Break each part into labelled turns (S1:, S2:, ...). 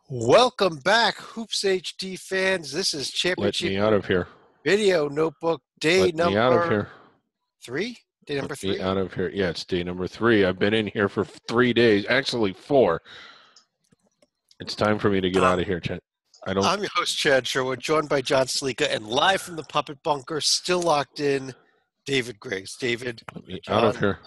S1: Welcome back, Hoops HD fans. This is
S2: Let
S1: Championship
S2: me out of here.
S1: Video Notebook day
S2: Let me out of
S1: number
S2: here.
S1: three. Day
S2: Let
S1: number
S2: me
S1: three.
S2: out of here. Yeah, it's day number 3. I've been in here for 3 days. Actually, 4. It's time for me to get
S1: Uh,
S2: out of here, Chet. I don't.
S1: I'm your host, Chad Sherwood, joined by John Slika, and live from the Puppet Bunker, still locked in, David Griggs. David,
S2: Let me out of
S1: John,
S2: here.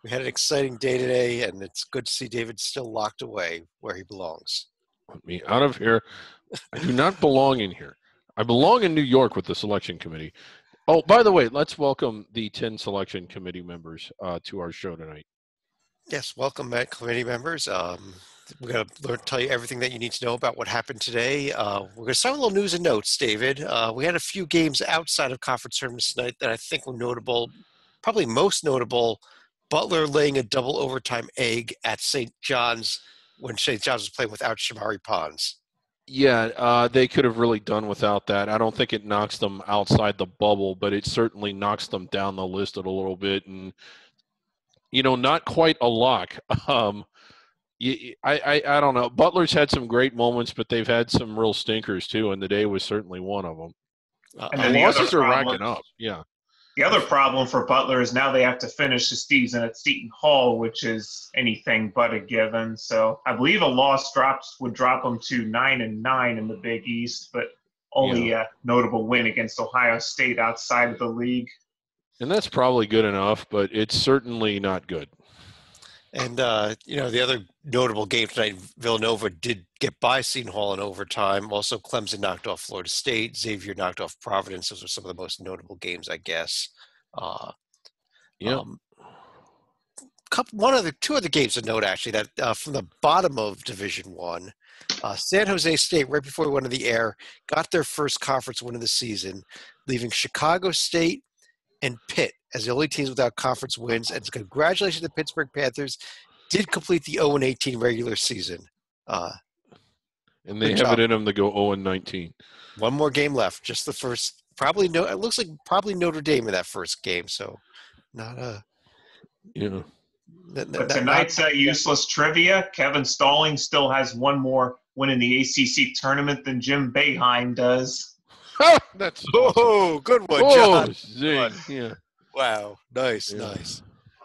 S1: we had an exciting day today, and it's good to see David still locked away where he belongs.
S2: Let me out of here. I do not belong in here. I belong in New York with the selection committee. Oh, by the way, let's welcome the 10 selection committee members to our show tonight.
S1: Yes, welcome back, committee members. We're going to tell you everything that you need to know about what happened today. We're going to start with a little news and notes, David. We had a few games outside of conference tournaments tonight that I think were notable. Probably most notable, Butler laying a double overtime egg at St. John's when St. John's was playing without Shamari Pons.
S2: Yeah, they could have really done without that. I don't think it knocks them outside the bubble, but it certainly knocks them down the list a little bit. And not quite a lock. I don't know. Butler's had some great moments, but they've had some real stinkers too, and the day was certainly one of them.
S3: And
S2: The
S3: then
S2: losses are racking up. Yeah.
S3: the other problem for Butler is now they have to finish the season at Seton Hall, which is anything but a given. So I believe a loss would drop them to 9-9 in the Big East, but only a notable win against Ohio State outside of the league.
S2: And that's probably good enough, but it's certainly not good.
S1: And, the other notable game tonight, Villanova did get by Seton Hall in overtime. Also, Clemson knocked off Florida State. Xavier knocked off Providence. Those were some of the most notable games, I guess.
S2: Yeah.
S1: Two other games to note, actually, that from the bottom of Division One, San Jose State, right before we went to the air, got their first conference win of the season, leaving Chicago State and Pitt as the only teams without conference wins. And congratulations to the Pittsburgh Panthers, did complete the 0-18 regular season.
S2: And they have it in them to go 0-19.
S1: One more game left. Just the first. It looks like probably Notre Dame in that first game. So not a.
S3: But tonight's useless trivia. Kevin Stalling still has one more win in the ACC tournament than Jim Boeheim does.
S2: That's awesome.
S1: Good one, John.
S2: Zing. Yeah.
S1: Wow, nice.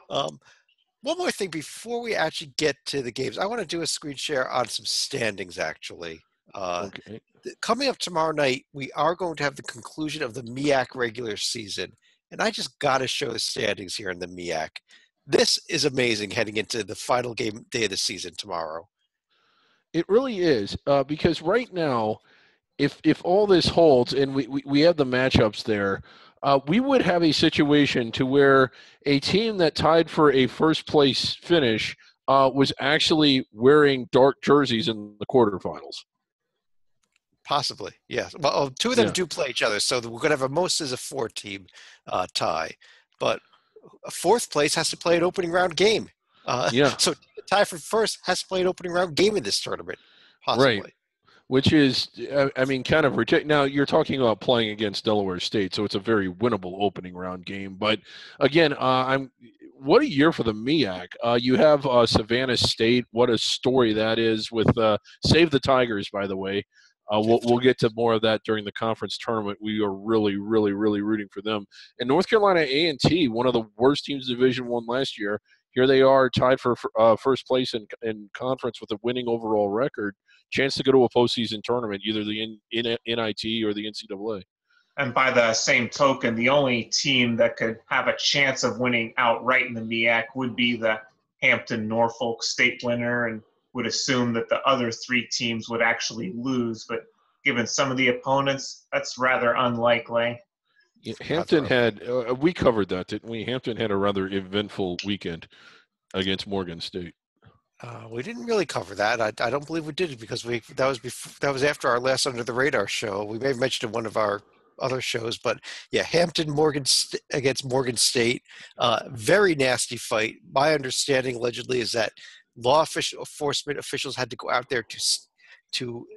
S1: One more thing before we actually get to the games, I want to do a screen share on some standings. Actually,
S2: Okay.
S1: Coming up tomorrow night, we are going to have the conclusion of the MEAC regular season, and I just got to show the standings here in the MEAC. This is amazing heading into the final game day of the season tomorrow.
S2: It really is because right now, if all this holds and we have the matchups there, we would have a situation to where a team that tied for a first place finish was actually wearing dark jerseys in the quarterfinals.
S1: Possibly, yes. Well, two of them do play each other, so we're going to have most as a 4-team tie. But fourth place has to play an opening round game. So the tie for first has to play an opening round game in this tournament, possibly.
S2: Right. Which is, kind of ridiculous. Now, you're talking about playing against Delaware State, so it's a very winnable opening round game. But, again, what a year for the MEAC. You have Savannah State. What a story that is with Save the Tigers, by the way. We'll get to more of that during the conference tournament. We are really, really, really rooting for them. And North Carolina A&T, one of the worst teams in Division I last year, here they are tied for first place in conference with a winning overall record. Chance to go to a postseason tournament, either the NIT or the NCAA.
S3: And by the same token, the only team that could have a chance of winning outright in the MEAC would be the Hampton-Norfolk State winner, and would assume that the other 3 teams would actually lose. But given some of the opponents, that's rather unlikely.
S2: Yeah, Hampton had we covered that, didn't we? Hampton had a rather eventful weekend against Morgan State.
S1: We didn't really cover that. I don't believe we did because that was after our last Under the Radar show. We may have mentioned in one of our other shows, but yeah, Hampton against Morgan State, very nasty fight. My understanding allegedly is that law enforcement officials had to go out there to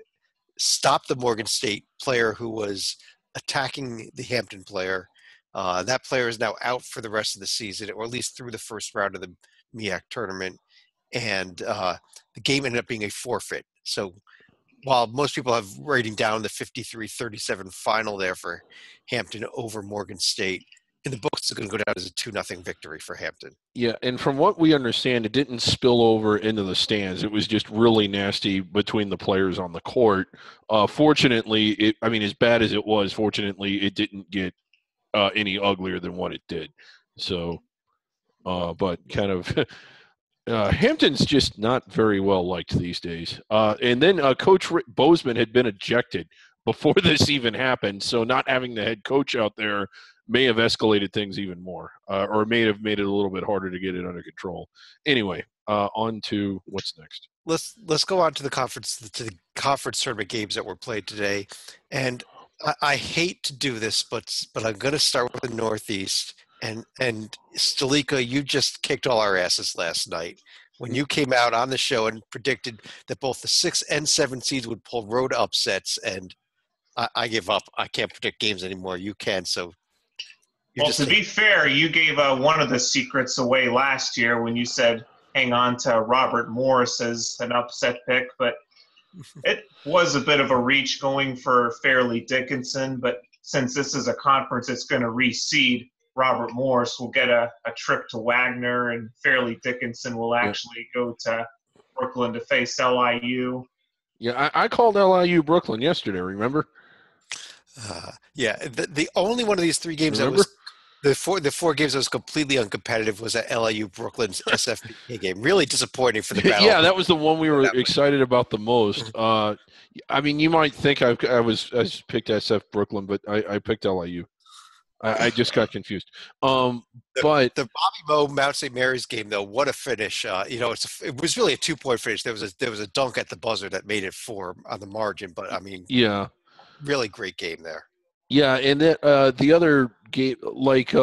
S1: stop the Morgan State player who was attacking the Hampton player. That player is now out for the rest of the season, or at least through the first round of the MEAC tournament. And the game ended up being a forfeit. So while most people have rating down the 53-37 final there for Hampton over Morgan State, in the books it's going to go down as a 2-0 victory for Hampton.
S2: Yeah, and from what we understand, it didn't spill over into the stands. It was just really nasty between the players on the court. Fortunately, as bad as it was, fortunately, it didn't get any uglier than what it did. So, but kind of Hampton's just not very well liked these days. And then Coach Rick Bozeman had been ejected before this even happened, so not having the head coach out there may have escalated things even more, or may have made it a little bit harder to get it under control. Anyway, on to what's next.
S1: Let's go on to the conference tournament games that were played today, and I hate to do this, but I'm going to start with the Northeast. And Stalika, you just kicked all our asses last night when you came out on the show and predicted that both the 6 and 7 seeds would pull road upsets, and I give up. I can't predict games anymore. You can, so.
S3: Well, to be fair, you gave one of the secrets away last year when you said hang on to Robert Morris as an upset pick, but it was a bit of a reach going for Fairleigh Dickinson. But since this is a conference that's going to reseed, Robert Morris will get a trip to Wagner, and Fairleigh Dickinson will actually go to Brooklyn to face LIU.
S2: Yeah, I called LIU Brooklyn yesterday, remember?
S1: Yeah, the only one of these 3 games that was the four games that was completely uncompetitive was that LIU Brooklyn's SFPK game. Really disappointing for the battle.
S2: Yeah, that was the one we were excited about the most. You might think I picked SF Brooklyn, but I picked LIU. I just got confused. But
S1: the Bobby Moe Mount St. Mary's game, though, what a finish! It was really a 2-point finish. There was a dunk at the buzzer that made it 4 on the margin, but
S2: yeah,
S1: really great game there.
S2: Yeah, and then the other game, like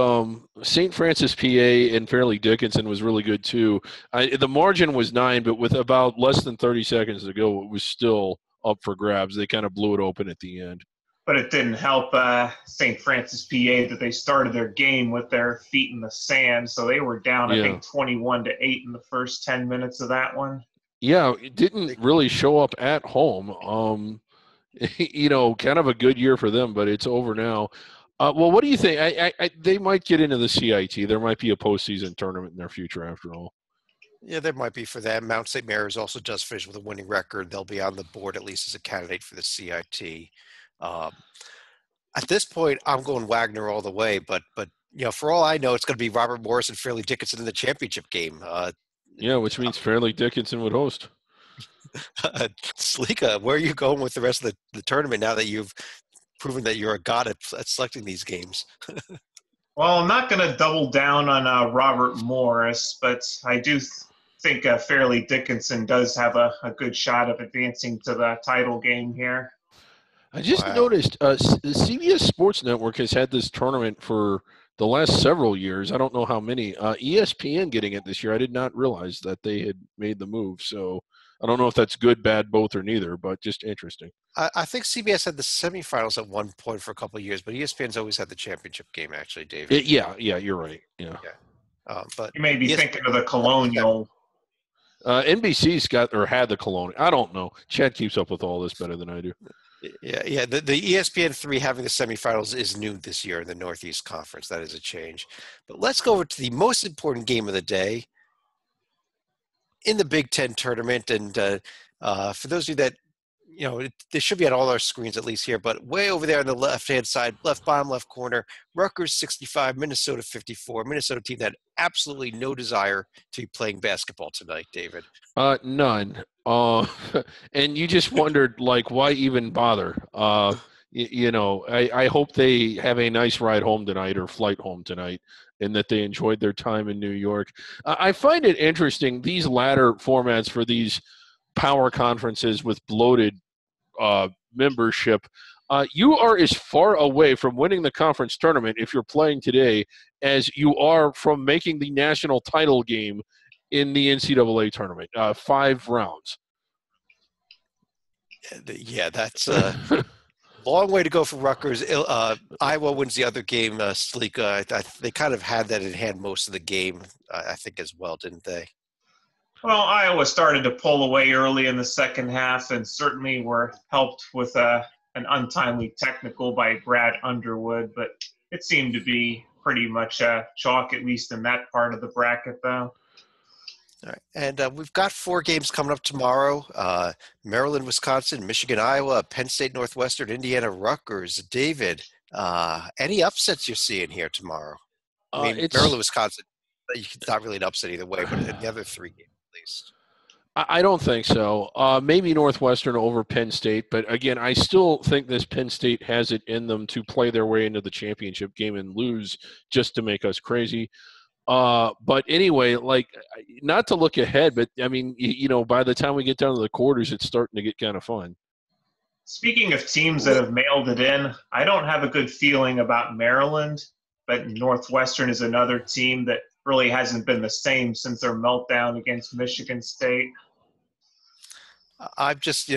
S2: St. Francis, PA, and Fairleigh Dickinson was really good too. The margin was 9, but with about less than 30 seconds to go, it was still up for grabs. They kind of blew it open at the end.
S3: But it didn't help St. Francis, PA, that they started their game with their feet in the sand. So they were down, I think, 21-8 in the first 10 minutes of that one.
S2: Yeah, it didn't really show up at home. Kind of a good year for them, but it's over now. Well, what do you think? They might get into the CIT. There might be a postseason tournament in their future after all.
S1: Yeah, there might be for them. Mount St. Mary's also does finish with a winning record. They'll be on the board at least as a candidate for the CIT. At this point, I'm going Wagner all the way, but for all I know, it's going to be Robert Morris and Fairleigh Dickinson in the championship game.
S2: Which means Fairleigh Dickinson would host.
S1: Stalika, where are you going with the rest of the tournament now that you've proven that you're a god at selecting these games?
S3: Well, I'm not going to double down on Robert Morris, but I do think Fairleigh Dickinson does have a good shot of advancing to the title game here.
S2: I just noticed the CBS Sports Network has had this tournament for the last several years. I don't know how many. ESPN getting it this year. I did not realize that they had made the move. So I don't know if that's good, bad, both, or neither, but just interesting.
S1: I think CBS had the semifinals at one point for a couple of years, but ESPN's always had the championship game, actually, David.
S2: Yeah, you're right. Yeah.
S1: But
S3: you may be thinking of the Colonial.
S2: NBC's had the Colonial. I don't know. Chad keeps up with all this better than I do.
S1: Yeah. The ESPN 3 having the semifinals is new this year in the Northeast Conference. That is a change. But let's go over to the most important game of the day in the Big Ten tournament. And for those of you that, they should be on all our screens at least here, but way over there on the left-hand side, left bottom left corner, Rutgers 65, Minnesota 54. Minnesota team that had absolutely no desire to be playing basketball tonight, David.
S2: None. And you just wondered, why even bother? I hope they have a nice ride home tonight or flight home tonight and that they enjoyed their time in New York. I find it interesting, these latter formats for these power conferences with bloated membership. You are as far away from winning the conference tournament if you're playing today as you are from making the national title game in the NCAA tournament. 5 rounds.
S1: Yeah, that's a long way to go for Rutgers. Iowa wins the other game, Stalika. They kind of had that in hand most of the game, I think, as well, didn't they?
S3: Well, Iowa started to pull away early in the second half and certainly were helped with an untimely technical by Brad Underwood, but it seemed to be pretty much chalk, at least in that part of the bracket, though.
S1: All right. And we've got 4 games coming up tomorrow. Maryland, Wisconsin, Michigan, Iowa, Penn State, Northwestern, Indiana, Rutgers. David, any upsets you're seeing here tomorrow? I mean, Maryland, Wisconsin, it's not really an upset either way, but in the other 3 games at least.
S2: I don't think so. Maybe Northwestern over Penn State, but again, I still think this Penn State has it in them to play their way into the championship game and lose just to make us crazy. But anyway, like, not to look ahead, but I mean, by the time we get down to the quarters, it's starting to get kind of fun.
S3: Speaking of teams that have mailed it in, I don't have a good feeling about Maryland, but Northwestern is another team that really hasn't been the same since their meltdown against Michigan State.
S1: I'm just,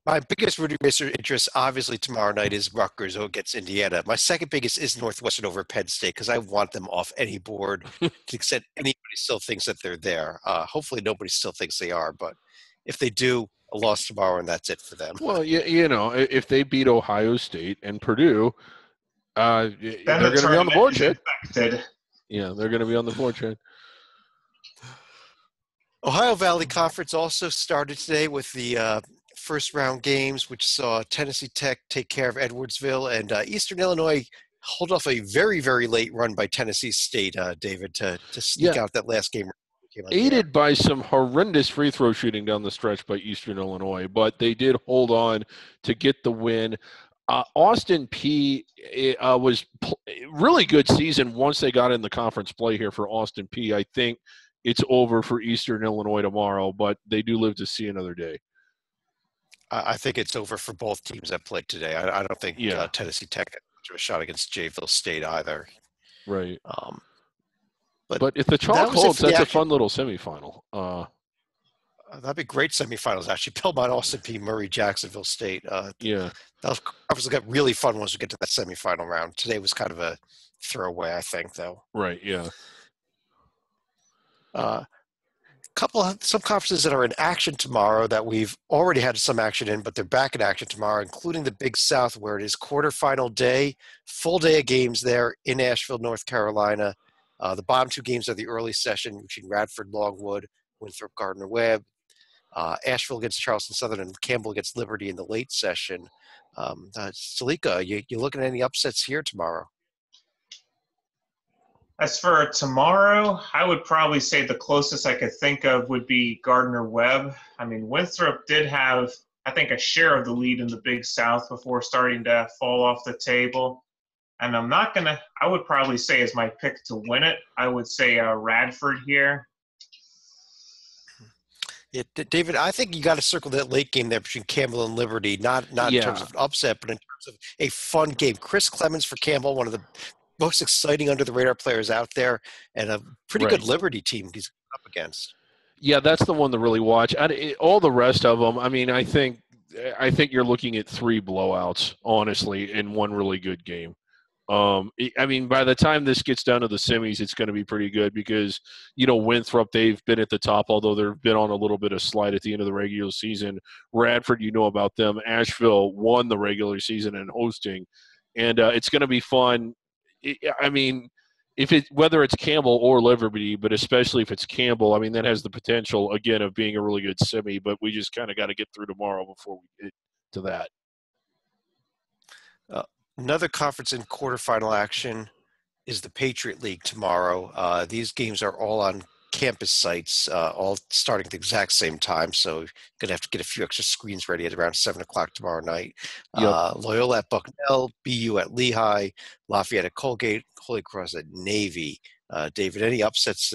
S1: my biggest rooting interest, obviously, tomorrow night is Rutgers against Indiana. My second biggest is Northwestern over Penn State because I want them off any board to the extent anybody still thinks that they're there. Hopefully nobody still thinks they are, but if they do, a loss tomorrow and that's it for them.
S2: Well, if they beat Ohio State and Purdue, they're going to be on the board, Chad. Yeah, they're going to be on the board, Chad.
S1: Ohio Valley Conference also started today with the first round games, which saw Tennessee Tech take care of Edwardsville and Eastern Illinois hold off a very, very late run by Tennessee State, David, to sneak out that last game.
S2: Aided by some horrendous free throw shooting down the stretch by Eastern Illinois, but they did hold on to get the win. Austin Peay was really good season once they got in the conference play here for Austin Peay. I think it's over for Eastern Illinois tomorrow, but they do live to see another day.
S1: I think it's over for both teams that played today. I don't think Tennessee Tech had a shot against Jayville State either.
S2: Right. But if the chalk holds, that's a fun little semifinal.
S1: That'd be great semifinals, actually. Belmont, Austin Peay, Murray, Jacksonville State. That'll obviously get really fun once we get to that semifinal round. Today was kind of a throwaway, I think, though.
S2: Right, yeah.
S1: Some conferences that are in action tomorrow that we've already had some action in, but they're back in action tomorrow, including the Big South, where it is quarterfinal day, full day of games there in Asheville, North Carolina. The bottom 2 games are the early session between Radford, Longwood, Winthrop, Gardner-Webb, Asheville against Charleston Southern, and Campbell against Liberty in the late session. Salika, you looking at any upsets here tomorrow?
S3: As for tomorrow, I would probably say the closest I could think of would be Gardner-Webb. I mean, Winthrop did have, I think, a share of the lead in the Big South before starting to fall off the table. And I would probably say as my pick to win it, I would say Radford here.
S1: Yeah, David, I think you got to circle that late game there between Campbell and Liberty, not in terms of an upset, but in terms of a fun game. Chris Clemens for Campbell, one of the most exciting under-the-radar players out there, and a pretty good Liberty team he's up against.
S2: Yeah, that's the one to really watch. All the rest of them, I mean, I think you're looking at 3 blowouts, honestly, in one really good game. I mean, by the time this gets down to the semis, it's going to be pretty good because, Winthrop, they've been at the top, although they've been on a little bit of slide at the end of the regular season. Radford, about them. Asheville won the regular season and hosting, and it's going to be fun. I mean, whether it's Campbell or Liberty, but especially if it's Campbell, I mean, that has the potential, again, of being a really good semi, but we just kind of got to get through tomorrow before we get to that.
S1: Another conference in quarterfinal action is the Patriot League tomorrow. These games are all on campus sites, all starting at the exact same time, so you're going to have to get a few extra screens ready at around 7 o'clock tomorrow night. Yep. Loyola at Bucknell, BU at Lehigh, Lafayette at Colgate, Holy Cross at Navy. David, any upsets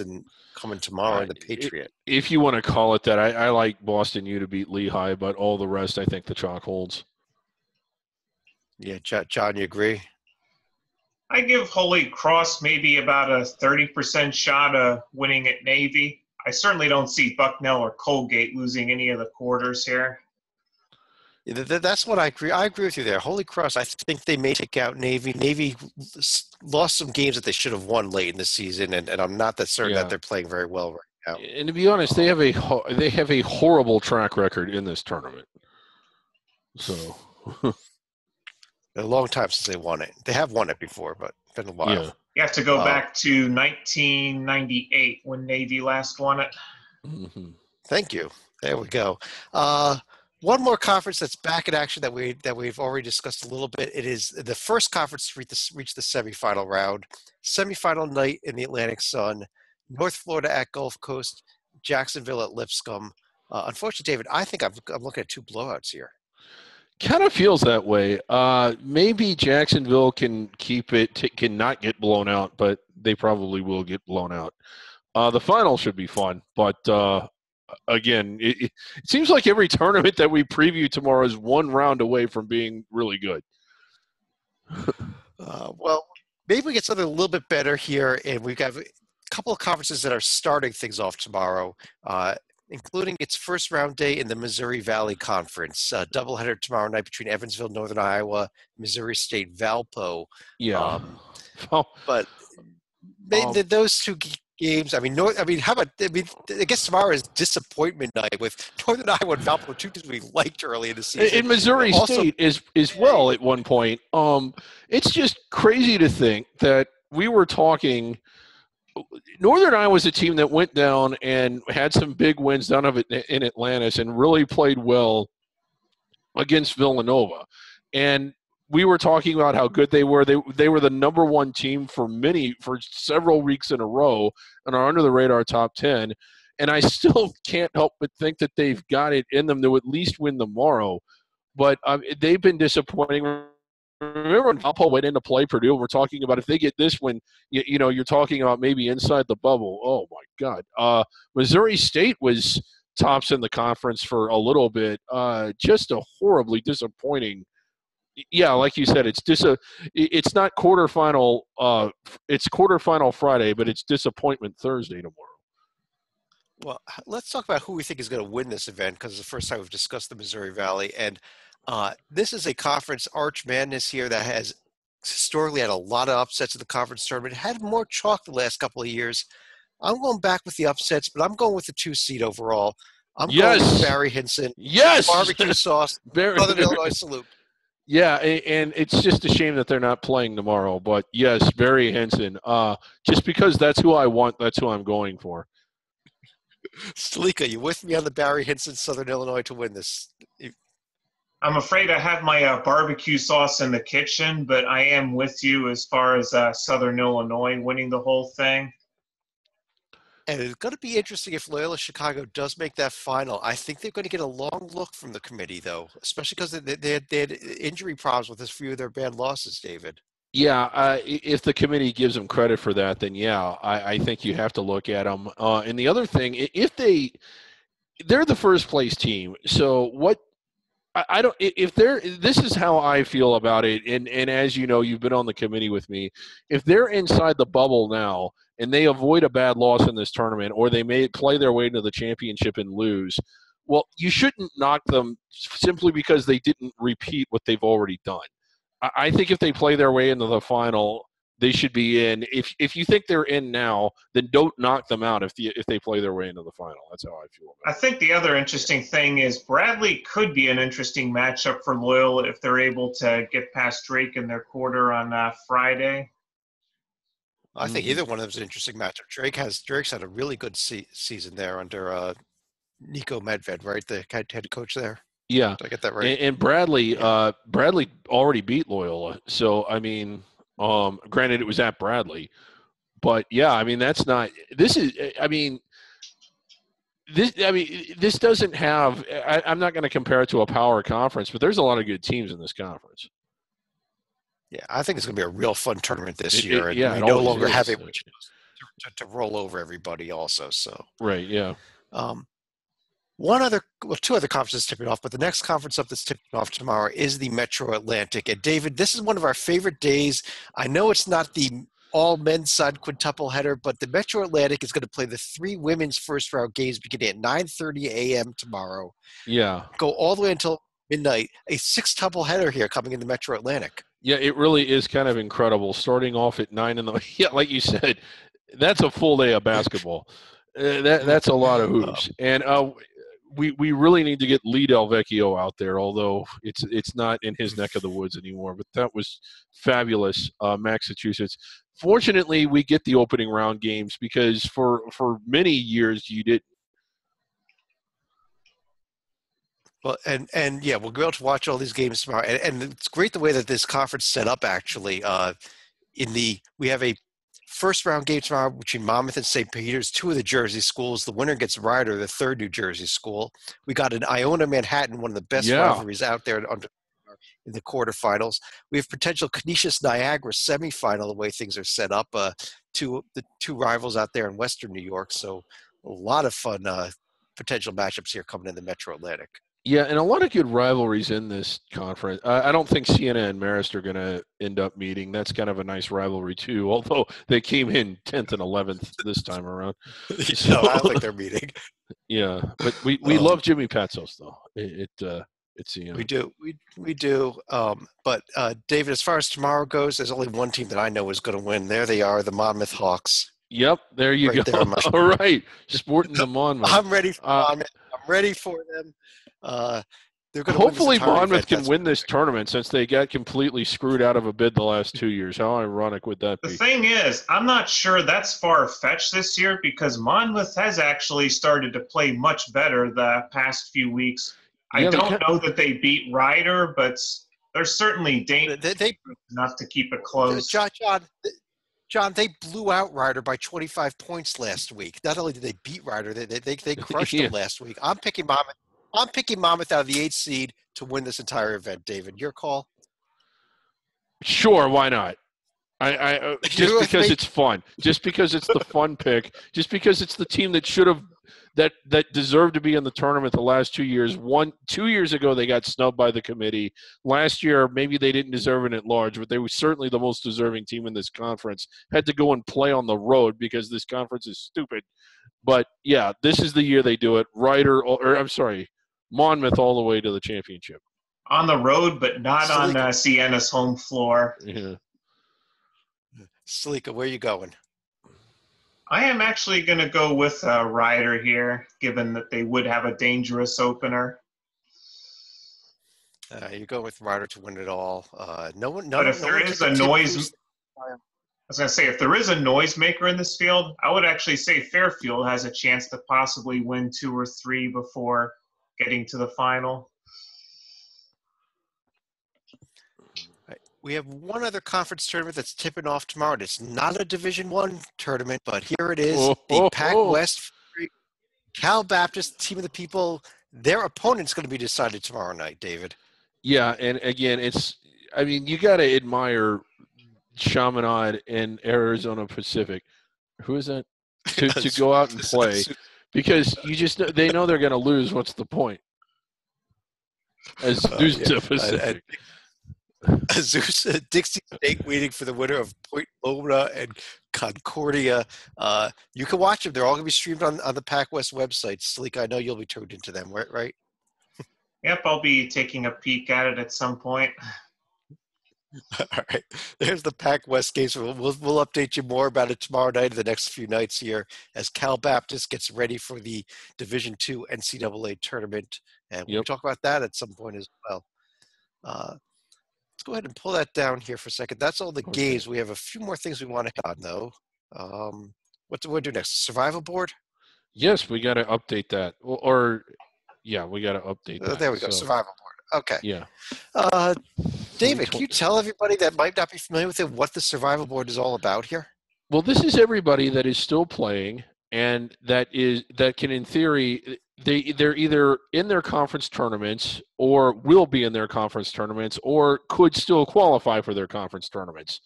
S1: coming tomorrow in the Patriot?
S2: If you want to call it that, I like Boston U to beat Lehigh, but all the rest I think the chalk holds.
S1: Yeah, John, you agree?
S3: I give Holy Cross maybe about a 30% shot of winning at Navy. I certainly don't see Bucknell or Colgate losing any of the quarters here.
S1: Yeah, that's what I agree. I agree with you there. Holy Cross, I think they may take out Navy. Navy lost some games that they should have won late in the season, and I'm not that certain that they're playing very well right Yeah.
S2: And to be honest, they have a horrible track record in this tournament. So
S1: A long time since they won it. They have won it before, but it's been a while.
S2: yeah.
S3: You have to go back to 1998 when Navy last won it.
S2: Mm-hmm.
S1: Thank you. There we go. One more conference that's back in action that we've already discussed a little bit. It is the first conference to reach the semifinal round. Semifinal night in the Atlantic Sun. North Florida at Gulf Coast. Jacksonville at Lipscomb. Unfortunately, David, I think I'm looking at two blowouts here.
S2: Kind of feels that way. Maybe Jacksonville can keep it, can not get blown out, but they probably will get blown out. The final should be fun, but again, it seems like every tournament that we preview tomorrow is one round away from being really good.
S1: Well, maybe we get something a little bit better here, and we've got a couple of conferences that are starting things off tomorrow, including its first round day in the Missouri Valley Conference. Doubleheader tomorrow night between Evansville, Northern Iowa, Missouri State, Valpo.
S2: Yeah.
S1: But those two games, I guess tomorrow is disappointment night with Northern Iowa and Valpo, two teams we liked early in the season.
S2: In Missouri State is well at one point. It's just crazy to think that we were talking – Northern Iowa was a team that went down and had some big wins down of it in Atlantis and really played well against Villanova. And we were talking about how good they were. They were the number one team for several weeks in a row and are under the radar top 10. And I still can't help but think that they've got it in them to at least win tomorrow. But they've been disappointing. Remember when Valpo went into play Purdue? We're talking about if they get this win, you're talking about maybe inside the bubble. Oh, my God. Missouri State was tops in the conference for a little bit. Just a horribly disappointing. Yeah, like you said, it's not quarterfinal. It's quarterfinal Friday, but it's disappointment Thursday tomorrow.
S1: Well, let's talk about who we think is going to win this event, because it's the first time we've discussed the Missouri Valley. And this is a conference arch madness here that has historically had a lot of upsets in the conference tournament. It had more chalk the last couple of years. I'm going back with the upsets, but I'm going with the 2 seed overall. I'm going with Barry Hinson.
S2: Yes.
S1: Barbecue sauce. Southern Illinois salute.
S2: Yeah, and it's just a shame that they're not playing tomorrow. But, yes, Barry Hinson. Just because that's who I want, that's who I'm going for.
S1: Stalika, you with me on the Barry Hinson Southern Illinois to win this?
S3: I'm afraid I have my barbecue sauce in the kitchen, but I am with you as far as Southern Illinois winning the whole thing.
S1: And it's going to be interesting if Loyola Chicago does make that final. I think they're going to get a long look from the committee, though, especially because they had injury problems with a few of their bad losses, David.
S2: Yeah, if the committee gives them credit for that, then yeah, I think you have to look at them. And the other thing, if they're the first place team, so what? I don't. If they're, this is how I feel about it. And as you know, you've been on the committee with me. If they're inside the bubble now and they avoid a bad loss in this tournament, or they may play their way into the championship and lose, well, you shouldn't knock them simply because they didn't repeat what they've already done. I think if they play their way into the final, they should be in. If you think they're in now, then don't knock them out if they play their way into the final. That's how I feel about it.
S3: I think the other interesting thing is Bradley could be an interesting matchup for Loyola if they're able to get past Drake in their quarter on Friday.
S1: I think either one of them is an interesting matchup. Drake's had a really good season there under Nico Medved, right? The head coach there.
S2: Yeah.
S1: Did I get that right?
S2: And Bradley, Bradley already beat Loyola. So, I mean, granted it was at Bradley, but yeah, I mean, this doesn't have, I'm not going to compare it to a power conference, but there's a lot of good teams in this conference.
S1: Yeah, I think it's going to be a real fun tournament this year.
S2: Yeah,
S1: we no longer have it to roll over everybody also. So
S2: right, yeah.
S1: Two other conferences tipping off, but the next conference up that's tipping off tomorrow is the Metro Atlantic. And David, this is one of our favorite days. I know it's not the all men's side quintuple header, but the Metro Atlantic is going to play the 3 women's first round games beginning at 9:30 a.m. tomorrow.
S2: Yeah.
S1: Go all the way until midnight. A 6-tuple header here coming in the Metro Atlantic.
S2: Yeah, it really is kind of incredible. Starting off at 9 in the, yeah, like you said, that's a full day of basketball. That's a lot of hoops, and we really need to get Lee Del Vecchio out there, although it's not in his neck of the woods anymore. But that was fabulous, Massachusetts. Fortunately, we get the opening round games because for many years you didn't.
S1: Well, and yeah, we'll be able to watch all these games tomorrow, and it's great the way that this conference set up. Actually, we have a first round game tomorrow between Monmouth and St. Peter's, two of the Jersey schools. The winner gets Rider, the third New Jersey school. We got an Iona Manhattan, one of the best rivalries out there in the quarterfinals. We have potential Canisius Niagara semifinal the way things are set up. The two rivals out there in Western New York. So a lot of fun potential matchups here coming in the Metro Atlantic.
S2: Yeah, and a lot of good rivalries in this conference. I don't think Siena and Marist are going to end up meeting. That's kind of a nice rivalry, too, although they came in 10th and 11th this time around.
S1: So, no, I don't think they're meeting.
S2: Yeah, but we love Jimmy Patsos, though. It's Siena.
S1: We do. But, David, as far as tomorrow goes, there's only one team that I know is going to win. There they are, the Monmouth Hawks.
S2: Yep, there you go. All right, sporting the Monmouth.
S1: I'm ready for Monmouth. I'm ready for them. They're going to
S2: hopefully Monmouth can win this tournament since they got completely screwed out of a bid the last 2 years. How ironic would that be?
S3: The thing is, I'm not sure that's far-fetched this year because Monmouth has actually started to play much better the past few weeks. I don't know that they beat Rider, but they're certainly dangerous enough to keep it close.
S1: John, they blew out Rider by 25 points last week. Not only did they beat Rider, they crushed them last week. I'm picking Monmouth out of the 8th seed to win this entire event. David, your call?
S2: Sure, why not? I just because it's fun, just because it's the fun pick, just because it's the team that should have that deserved to be in the tournament the last 2 years. 2 years ago they got snubbed by the committee. Last year maybe they didn't deserve it at large, but they were certainly the most deserving team in this conference. Had to go and play on the road because this conference is stupid. But yeah, this is the year they do it. Monmouth all the way to the championship.
S3: On the road, but not on Siena's home floor.
S2: Yeah.
S1: Salika, where are you going?
S3: I am actually going to go with Rider here, given that they would have a dangerous opener.
S1: You go with Rider to win it all.
S3: If there is a noisemaker in this field, I would actually say Fairfield has a chance to possibly win 2 or 3 before getting to the final.
S1: We have one other conference tournament that's tipping off tomorrow. And it's not a Division I tournament, but here it is. The Pac West Cal Baptist Team of the People. Their opponent's going to be decided tomorrow night, David.
S2: Yeah, and again, you got to admire Chaminade and Arizona Pacific. Who is that? To go out and play. Because they know they're going to lose. What's the point? As Pacific.
S1: Dixie State waiting for the winner of Point Loma and Concordia. You can watch them. They're all going to be streamed on the Pac West website. Sleek, I know you'll be tuned into them, right?
S3: Yep, I'll be taking a peek at it at some point.
S1: All right. There's the Pac West games. We'll update you more about it tomorrow night or the next few nights here as Cal Baptist gets ready for the Division II NCAA tournament. And we'll talk about that at some point as well. Let's go ahead and pull that down here for a second. That's all the games. We have a few more things we want to hit on, though. What do we do next? Survival board?
S2: Yes, we got to update that. We got to update that.
S1: There we go. Survival board. Okay.
S2: Yeah.
S1: David, can you tell everybody that might not be familiar with it what the survival board is all about here?
S2: Well, this is everybody that is still playing and that can, in theory, they're either in their conference tournaments or will be in their conference tournaments or could still qualify for their conference tournaments.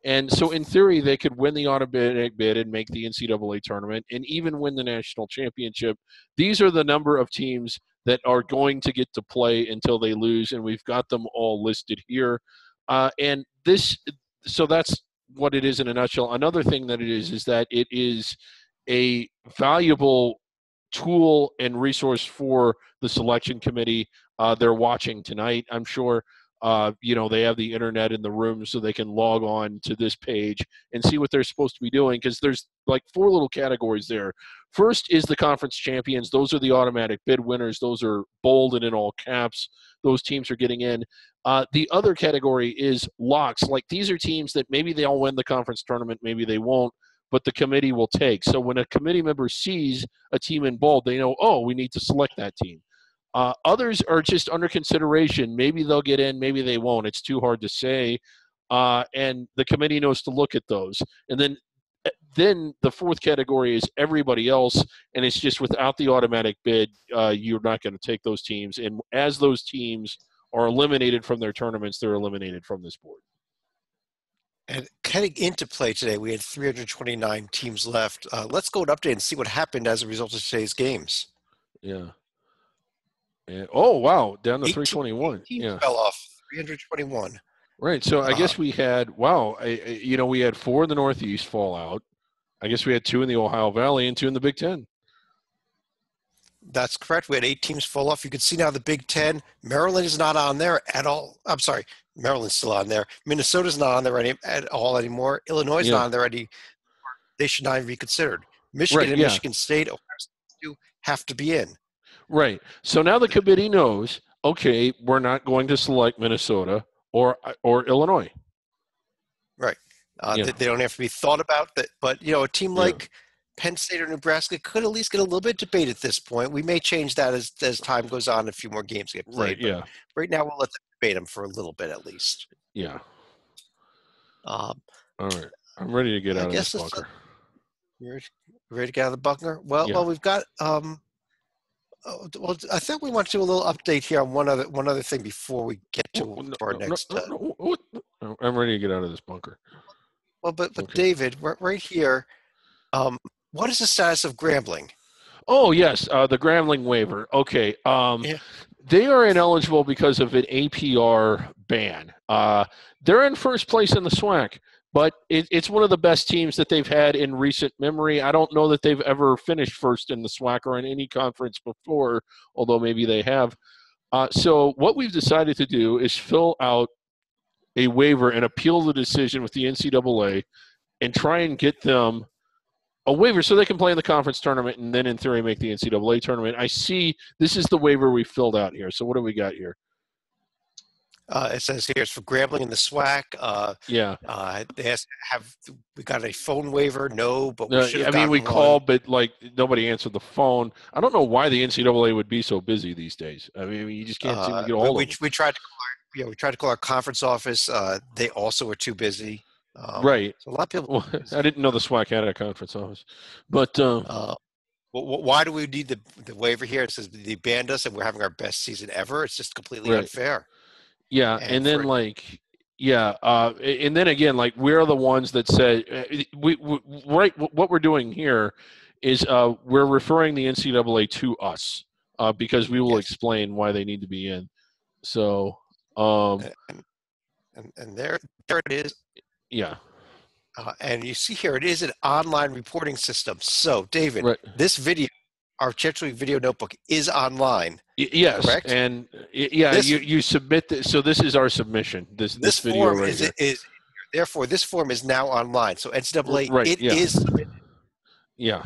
S2: And so in theory, they could win the automatic bid and make the NCAA tournament and even win the national championship. These are the number of teams that are going to get to play until they lose, and we've got them all listed here. So that's what it is in a nutshell. Another thing that it is that it is a valuable tool and resource for the selection committee. They're watching tonight, I'm sure. They have the internet in the room so they can log on to this page and see what they're supposed to be doing, because there's like 4 little categories there. First is the conference champions. Those are the automatic bid winners. Those are bold and in all caps. Those teams are getting in. The other category is locks. Like, these are teams that maybe they'll win the conference tournament, maybe they won't, but the committee will take. So when a committee member sees a team in bold, they know, oh, we need to select that team. Others are just under consideration. Maybe they'll get in, maybe they won't. It's too hard to say. And the committee knows to look at those. And then the fourth category is everybody else, and it's just without the automatic bid, you're not going to take those teams. And as those teams are eliminated from their tournaments, they're eliminated from this board.
S1: And heading into play today, we had 329 teams left. Let's go and update and see what happened as a result of today's games.
S2: Yeah. And, oh, wow, down to 321.
S1: Yeah, fell off, 321.
S2: Right, so I guess we had, we had 4 in the Northeast fall out. I guess we had 2 in the Ohio Valley and 2 in the Big Ten.
S1: That's correct. We had 8 teams fall off. You can see now the Big Ten. Maryland is not on there at all. I'm sorry, Maryland's still on there. Minnesota's not on there at all anymore. Illinois is not on there anymore. They should not even be considered. Michigan and Michigan State, Ohio State have to be in.
S2: Right. So now the committee knows, okay, we're not going to select Minnesota or Illinois.
S1: Right. They don't have to be thought about that. But, a team like Penn State or Nebraska could at least get a little bit of debate at this point. We may change that as time goes on, a few more games get played.
S2: Right,
S1: right now, we'll let them debate them for a little bit at least.
S2: Yeah. All right. I'm ready to get out of this bunker.
S1: You're ready to get out of the bunker? Well, we've got I think we want to do a little update here on one other thing before we get to our next.
S2: I'm ready to get out of this bunker.
S1: Well, but okay. David, right here, what is the status of Grambling?
S2: Oh yes, the Grambling waiver. Okay, they are ineligible because of an APR ban. They're in first place in the SWAC. But it's one of the best teams that they've had in recent memory. I don't know that they've ever finished first in the SWAC or in any conference before, although maybe they have. So what we've decided to do is fill out a waiver and appeal the decision with the NCAA and try and get them a waiver so they can play in the conference tournament and then in theory make the NCAA tournament. I see this is the waiver we filled out here. So what do we got here?
S1: It says here it's for Grambling in the SWAC. We got a phone waiver? No, but we should have gotten
S2: we
S1: one.
S2: Called, but nobody answered the phone. I don't know why the NCAA would be so busy these days. I mean, you just can't seem to get a hold of them.
S1: We tried to call our conference office. They also were too busy.
S2: Right.
S1: So a lot of people.
S2: I didn't know the SWAC had a conference office, but.
S1: Why do we need the waiver here? It says they banned us and we're having our best season ever. It's just completely unfair.
S2: Yeah, and then and then again, we're the ones that say what we're doing here is we're referring the NCAA to us because we will explain why they need to be in. So,
S1: and there it is.
S2: Yeah.
S1: And you see here, it is an online reporting system. So, David, this video, our Chetry Video Notebook, is online.
S2: Yes,
S1: correct?
S2: And you submit this. So this is our submission. This video
S1: form
S2: right here.
S1: is therefore this form is now online. So NCAA is submitted.
S2: Yeah.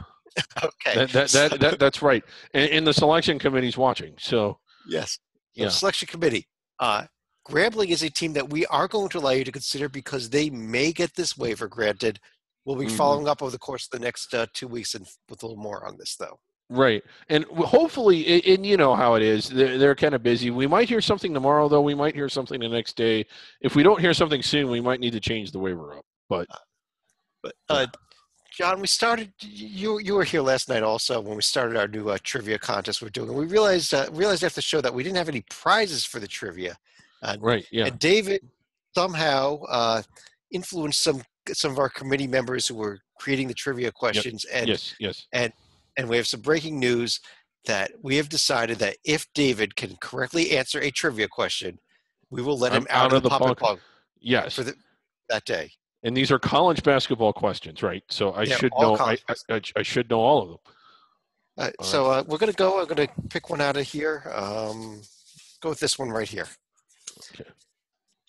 S1: Okay.
S2: That's right. And the selection committee's watching. So
S1: yes. So selection committee. Grambling is a team that we are going to allow you to consider because they may get this waiver granted. We'll be following up over the course of the next 2 weeks and with a little more on this, though.
S2: Right. And hopefully, and you know how it is, they're kind of busy. We might hear something tomorrow, though. We might hear something the next day. If we don't hear something soon, we might need to change the waiver up. But John, we started, you were here last night also when we started our new trivia contest we're doing. We realized after the show that we didn't have any prizes for the trivia. Right, yeah.
S1: And David somehow influenced some of our committee members who were creating the trivia questions.
S2: Yep.
S1: And
S2: yes.
S1: And we have some breaking news that we have decided that if David can correctly answer a trivia question, we will let him out of the pop.
S2: Yes.
S1: For that day.
S2: And these are college basketball questions, right? So I should know. I should know all of them.
S1: We're going to go. I'm going to pick one out of here. Go with this one right here.
S2: Okay.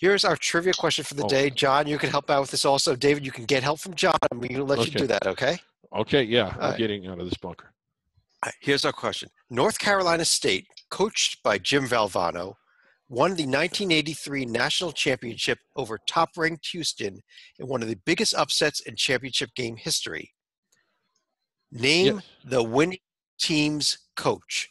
S1: Here's our trivia question for the day. John, you can help out with this also. David, you can get help from John. I'm going to let you do that, okay?
S2: Okay, yeah. I'm
S1: right.
S2: getting out of this bunker.
S1: All right, here's our question. North Carolina State, coached by Jim Valvano, won the 1983 national championship over top-ranked Houston in one of the biggest upsets in championship game history. Name the winning team's coach.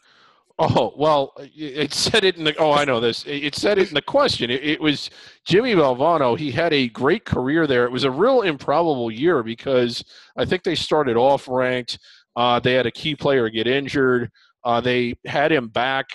S2: Oh, well, it said it in the – oh, I know this. It said it in the question. It was Jimmy Valvano. He had a great career there. It was a real improbable year because I think they started off ranked. They had a key player get injured. They had him back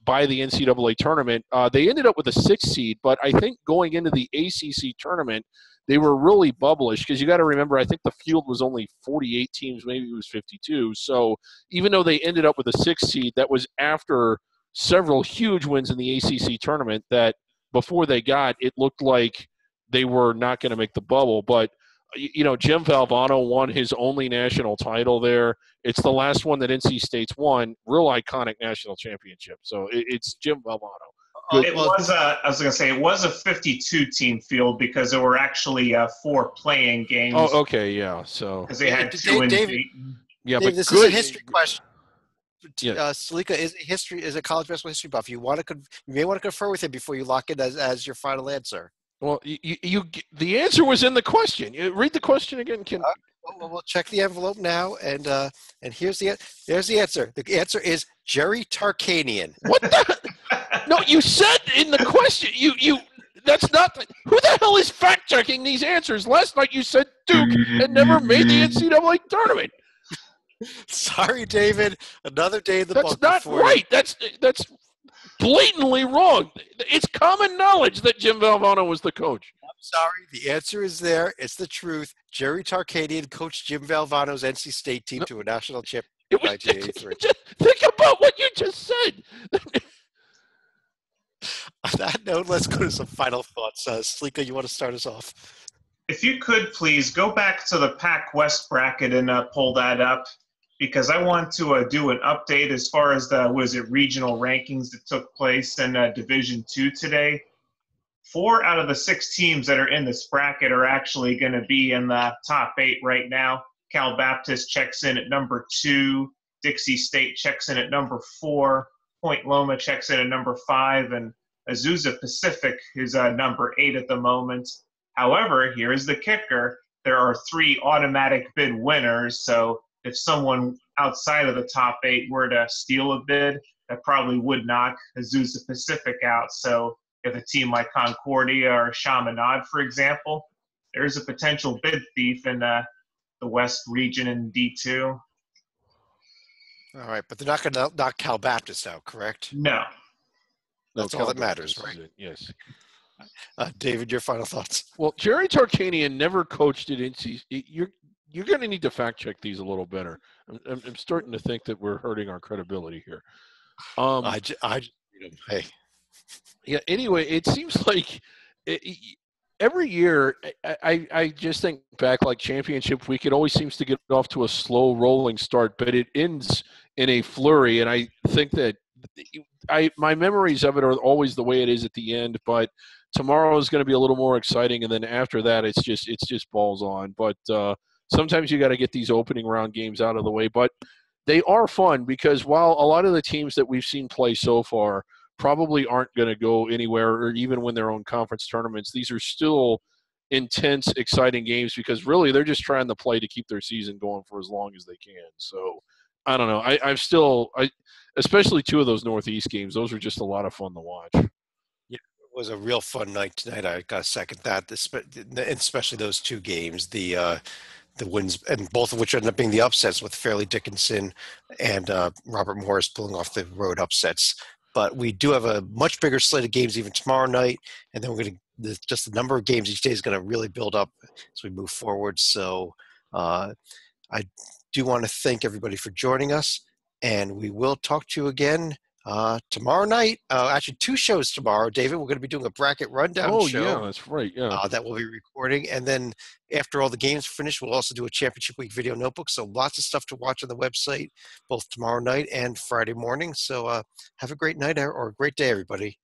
S2: by the NCAA tournament. They ended up with a 6th seed, but I think going into the ACC tournament, they were really bubblish because you got to remember, I think the field was only 48 teams, maybe it was 52. So even though they ended up with a 6th seed, that was after several huge wins in the ACC tournament that before they got, it looked like they were not going to make the bubble. But, you know, Jim Valvano won his only national title there. It's the last one that NC State's won, real iconic national championship. So it's Jim Valvano.
S3: It was I was going to say it was a 52-team field because there were actually 4 playing games.
S2: Oh, okay, yeah. So
S3: because they had 2 in Dayton.
S2: Yeah,
S1: Dave,
S2: but
S1: this
S2: good.
S1: is a history question.
S2: Yeah.
S1: Salika is a college basketball history buff. You may want to confer with him before you lock it as your final answer.
S2: Well, the answer was in the question. You read the question again, Ken.
S1: Well, we'll check the envelope now, and here's the answer. The answer is Jerry Tarkanian.
S2: What the? No, you said in the question. You. That's not. Who the hell is fact checking these answers? Last night you said Duke had never made the NCAA tournament.
S1: Sorry, David. Another day in the
S2: That's
S1: bunker
S2: not
S1: for
S2: right.
S1: you.
S2: That's blatantly wrong. It's common knowledge that Jim Valvano was the coach.
S1: I'm sorry. The answer is there. It's the truth. Jerry Tarkanian coached Jim Valvano's NC State team to a national championship in 1983.
S2: Think about what you just said.
S1: On that note, let's go to some final thoughts. Salika, you want to start us off?
S3: If you could please go back to the Pac West bracket and pull that up, because I want to do an update as far as the regional rankings that took place in Division II today. 4 out of the 6 teams that are in this bracket are actually going to be in the top 8 right now. Cal Baptist checks in at number 2. Dixie State checks in at number 4. Point Loma checks in at number 5, and Azusa Pacific is number 8 at the moment. However, here is the kicker. There are 3 automatic bid winners, so if someone outside of the top 8 were to steal a bid, that probably would knock Azusa Pacific out. So if a team like Concordia or Chaminade, for example, there's a potential bid thief in the West region in D2.
S1: All right, but they're not going to knock Cal Baptist out, correct?
S3: No.
S1: That's all that matters, right?
S2: Yes.
S1: David, your final thoughts.
S2: Well, Jerry Tarkanian never coached at NC. You're going to need to fact check these a little better. I'm starting to think that we're hurting our credibility here.
S1: Hey.
S2: Yeah. Anyway, it seems like every year I just think back, like championship week, it always seems to get off to a slow rolling start, but it ends in a flurry. And I think that my memories of it are always the way it is at the end, but tomorrow is going to be a little more exciting. And then after that, it's just balls on. But sometimes you got to get these opening round games out of the way, but they are fun because while a lot of the teams that we've seen play so far probably aren't going to go anywhere or even win their own conference tournaments, these are still intense, exciting games because really they're just trying to play to keep their season going for as long as they can. So I don't know. Especially 2 of those Northeast games, those were just a lot of fun to watch.
S1: Yeah, it was a real fun night tonight. I got to second that, especially those 2 games, the wins, and both of which ended up being the upsets with Fairleigh Dickinson and Robert Morris pulling off the road upsets. But we do have a much bigger slate of games even tomorrow night, and then we're going to just the number of games each day is going to really build up as we move forward. So I do want to thank everybody for joining us, and we will talk to you again tomorrow night. Actually, 2 shows tomorrow, David. We're going to be doing a bracket rundown show.
S2: Oh, yeah, that's right. Yeah.
S1: That we'll be recording. And then after all the games finish, we'll also do a championship week video notebook. So lots of stuff to watch on the website, both tomorrow night and Friday morning. So have a great night or a great day, everybody.